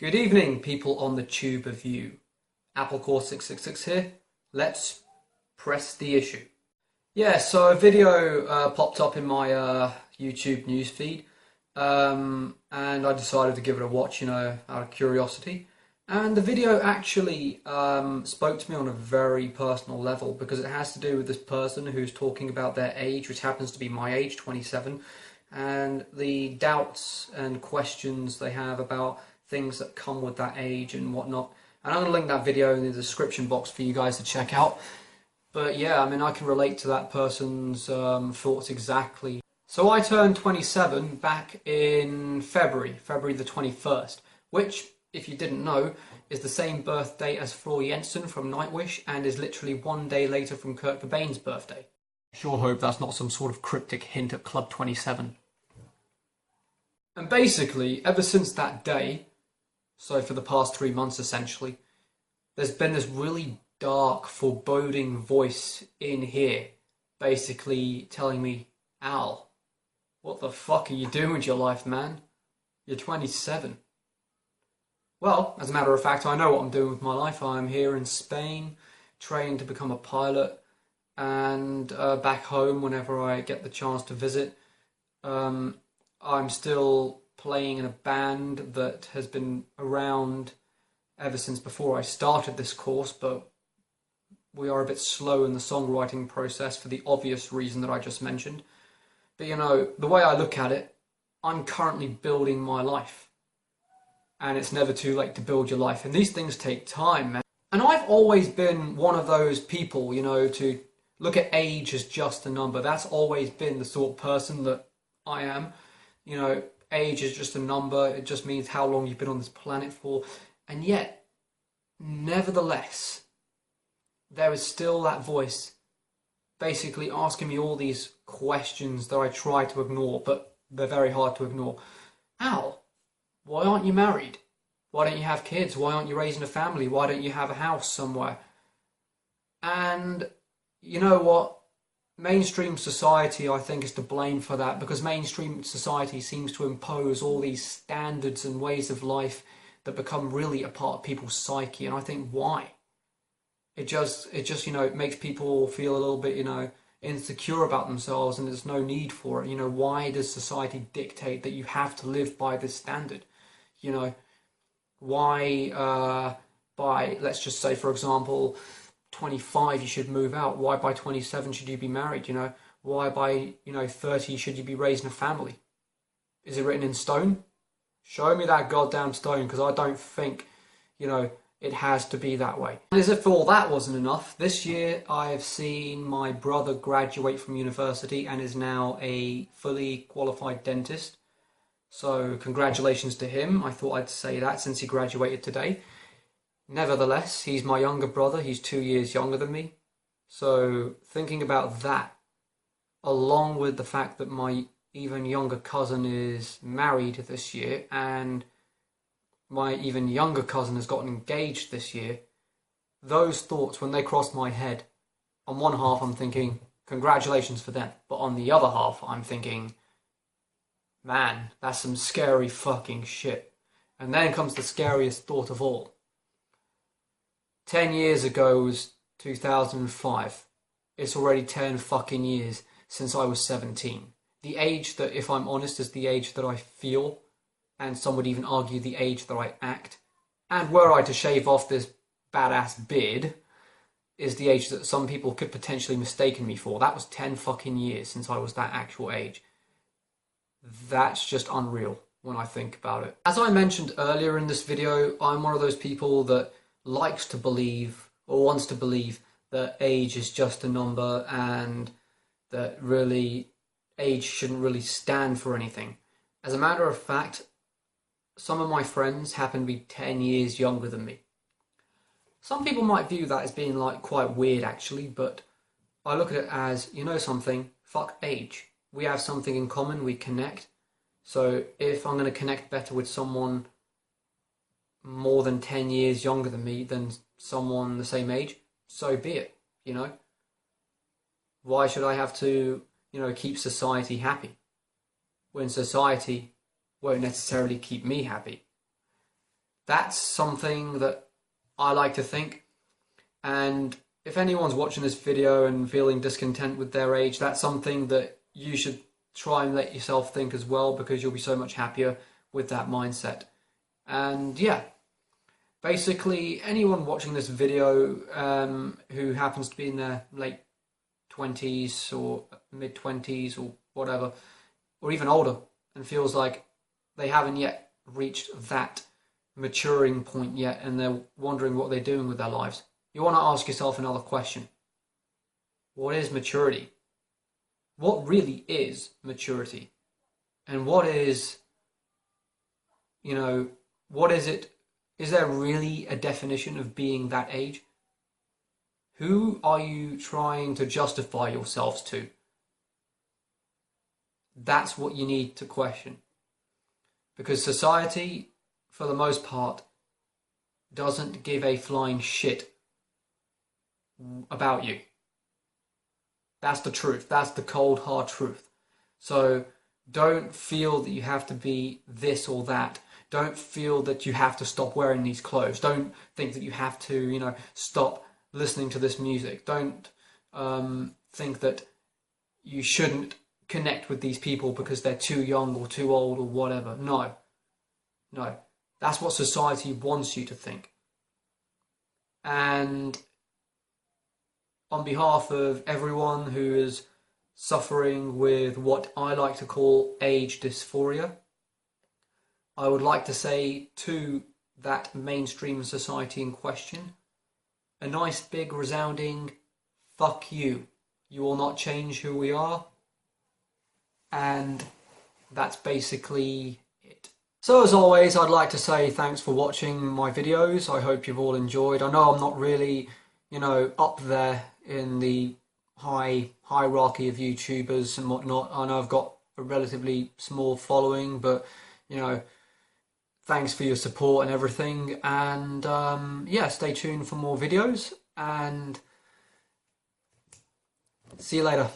Good evening, people on the tube of you. Applecore 666 here. Let's press the issue. Yeah, so a video popped up in my YouTube newsfeed, and I decided to give it a watch, out of curiosity. And the video actually spoke to me on a very personal level because it has to do with this person who's talking about their age, which happens to be my age, 27, and the doubts and questions they have about things that come with that age and whatnot. And I'm going to link that video in the description box for you guys to check out. But yeah, I mean, I can relate to that person's thoughts exactly. So I turned 27 back in February the 21st, which, if you didn't know, is the same birthday as Floor Jensen from Nightwish and is literally one day later from Kurt Cobain's birthday. Sure hope that's not some sort of cryptic hint at Club 27. And basically, ever since that day, so for the past 3 months essentially, there's been this really dark, foreboding voice in here, basically telling me, Al, what the fuck are you doing with your life, man? You're 27. Well, as a matter of fact, I know what I'm doing with my life. I'm here in Spain, training to become a pilot, and back home whenever I get the chance to visit. I'm still playing in a band that has been around ever since before I started this course, but we are a bit slow in the songwriting process for the obvious reason that I just mentioned. But the way I look at it, I'm currently building my life. And it's never too late to build your life. And these things take time, man. And I've always been one of those people, to look at age as just a number. That's always been the sort of person that I am. Age is just a number. It just means how long you've been on this planet for. And yet, nevertheless, there is still that voice basically asking me all these questions that I try to ignore, but they're very hard to ignore. Al, why aren't you married? Why don't you have kids? Why aren't you raising a family? Why don't you have a house somewhere? And you know what? Mainstream society, I think, is to blame for that, because mainstream society seems to impose all these standards and ways of life that become really a part of people's psyche. And I think, why? It just it makes people feel a little bit, insecure about themselves, and there's no need for it. Why does society dictate that you have to live by this standard? Why by, let's just say, for example, 25 you should move out. Why by 27 should you be married? Why by 30 should you be raising a family? Is it written in stone? Show me that goddamn stone, because I don't think it has to be that way. And as if all that wasn't enough, this year I have seen my brother graduate from university and is now a fully qualified dentist. So congratulations to him. I thought I'd say that since he graduated today. Nevertheless, he's my younger brother. He's 2 years younger than me. So thinking about that, along with the fact that my even younger cousin is married this year, and my even younger cousin has gotten engaged this year, those thoughts, when they cross my head, on one half I'm thinking, congratulations for them. But on the other half, I'm thinking, man, that's some scary fucking shit. And then comes the scariest thought of all. 10 years ago was 2005. It's already 10 fucking years since I was 17. The age that, if I'm honest, is the age that I feel, and some would even argue the age that I act. And were I to shave off this badass beard, is the age that some people could potentially mistaken me for. That was 10 fucking years since I was that actual age. That's just unreal when I think about it. As I mentioned earlier in this video, I'm one of those people that likes to believe, or wants to believe, that age is just a number and that really age shouldn't really stand for anything. As a matter of fact, some of my friends happen to be 10 years younger than me. Some people might view that as being quite weird actually, but I look at it as, something, fuck age. We have something in common, we connect. So if I'm going to connect better with someone more than 10 years younger than me than someone the same age, so be it, Why should I have to, keep society happy when society won't necessarily keep me happy? That's something that I like to think. And if anyone's watching this video and feeling discontent with their age, that's something that you should try and let yourself think as well, because you'll be so much happier with that mindset. And yeah, basically anyone watching this video who happens to be in their late 20s or mid 20s or whatever, or even older, and feels like they haven't yet reached that maturing point yet, and they're wondering what they're doing with their lives, you want to ask yourself another question. What is maturity? What really is maturity? And what is, what is it? Is there really a definition of being that age? Who are you trying to justify yourselves to? That's what you need to question. Because society, for the most part, doesn't give a flying shit about you. That's the truth. That's the cold, hard truth. So don't feel that you have to be this or that. Don't feel that you have to stop wearing these clothes. Don't think that you have to, stop listening to this music. Don't think that you shouldn't connect with these people because they're too young or too old or whatever. No. That's what society wants you to think. And on behalf of everyone who is suffering with what I like to call age dysphoria, I would like to say to that mainstream society in question, a nice big resounding fuck you. You will not change who we are. And that's basically it. So as always, I'd like to say thanks for watching my videos. I hope you've all enjoyed. I know I'm not really, up there in the hierarchy of YouTubers and whatnot. I know I've got a relatively small following, but, thanks for your support and everything. And yeah, stay tuned for more videos, and see you later.